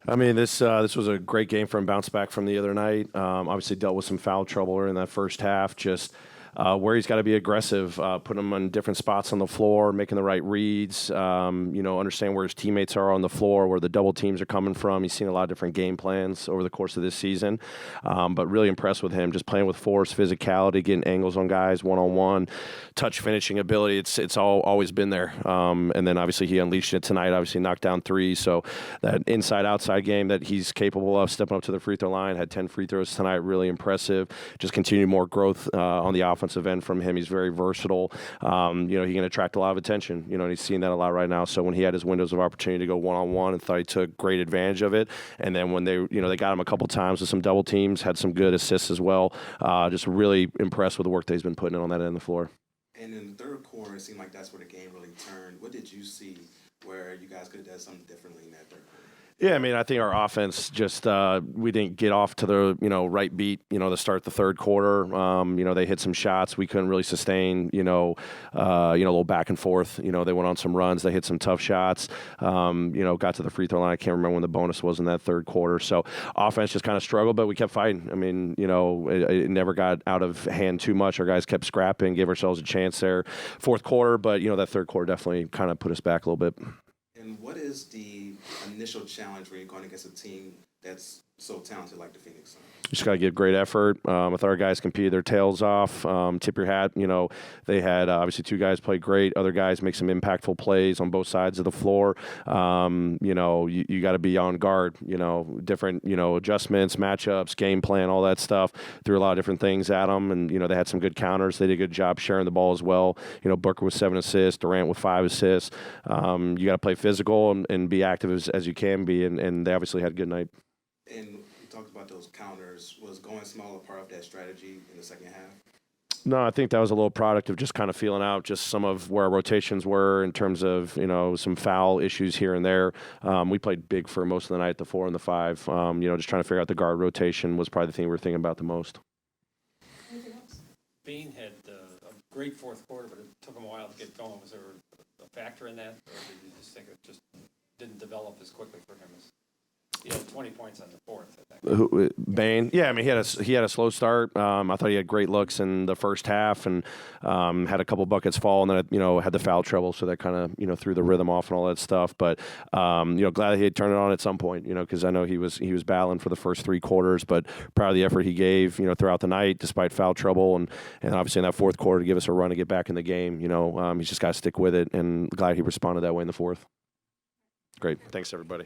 I mean, this was a great game for him. Bounce back from the other night. Obviously, dealt with some foul trouble in that first half. Just where he's got to be aggressive, putting him on different spots on the floor, making the right reads. Understand where his teammates are on the floor, where the double teams are coming from. He's seen a lot of different game plans over the course of this season, but really impressed with him. Just playing with force, physicality, getting angles on guys, one-on-one, touch finishing ability. It's always been there. And then obviously he unleashed it tonight. Obviously knocked down three. So that inside-outside game that he's capable of, stepping up to the free throw line, had 10 free throws tonight. Really impressive. Just continued more growth on the offensive end from him. He's very versatile. He can attract a lot of attention. And he's seeing that a lot right now. So when he had his windows of opportunity to go one-on-one, and thought he took great advantage of it. And then when they got him a couple times with some double teams, had some good assists as well. Just really impressed with the work that he's been putting in on that end of the floor. And in the third quarter, it seemed like that's where the game really turned. What did you see where you guys could have done something differently in that third quarter? Yeah, I mean, I think our offense just we didn't get off to the right beat to start the third quarter. They hit some shots we couldn't really sustain. A little back and forth. They went on some runs. They hit some tough shots. Got to the free throw line. I can't remember when the bonus was in that third quarter. So offense just kind of struggled, but we kept fighting. I mean, it never got out of hand too much. Our guys kept scrapping, gave ourselves a chance there. Fourth quarter, but that third quarter definitely kind of put us back a little bit. And what is the initial challenge when you're going against a team that's so talented like the Phoenix Suns? You just got to give great effort. If our guys competed their tails off, tip your hat. They had obviously two guys play great. Other guys make some impactful plays on both sides of the floor. You got to be on guard. Different adjustments, matchups, game plan, all that stuff. Threw a lot of different things at them, and they had some good counters. They did a good job sharing the ball as well. Booker with 7 assists, Durant with 5 assists. You got to play physical and be active as you can be, and they obviously had a good night. And you talked about those counters. Was going small a part of that strategy in the second half? No, I think that was a little product of just kind of feeling out just some of where our rotations were in terms of, some foul issues here and there. We played big for most of the night, the 4 and the 5. Just trying to figure out the guard rotation was probably the thing we were thinking about the most. Anything else? Bean had a great fourth quarter, but it took him a while to get going. Was there a factor in that, or did you just think it just didn't develop as quickly for him as? He had 20 points on the fourth, I think. Bain? Yeah, I mean, he had a slow start. I thought he had great looks in the first half and had a couple buckets fall, and then, had the foul trouble, so that kind of, threw the rhythm off and all that stuff. But, glad that he had turned it on at some point, because I know he was battling for the first 3 quarters, but proud of the effort he gave, throughout the night, despite foul trouble, and obviously in that fourth quarter to give us a run to get back in the game. He's just got to stick with it, and glad he responded that way in the fourth. Great. Thanks, everybody.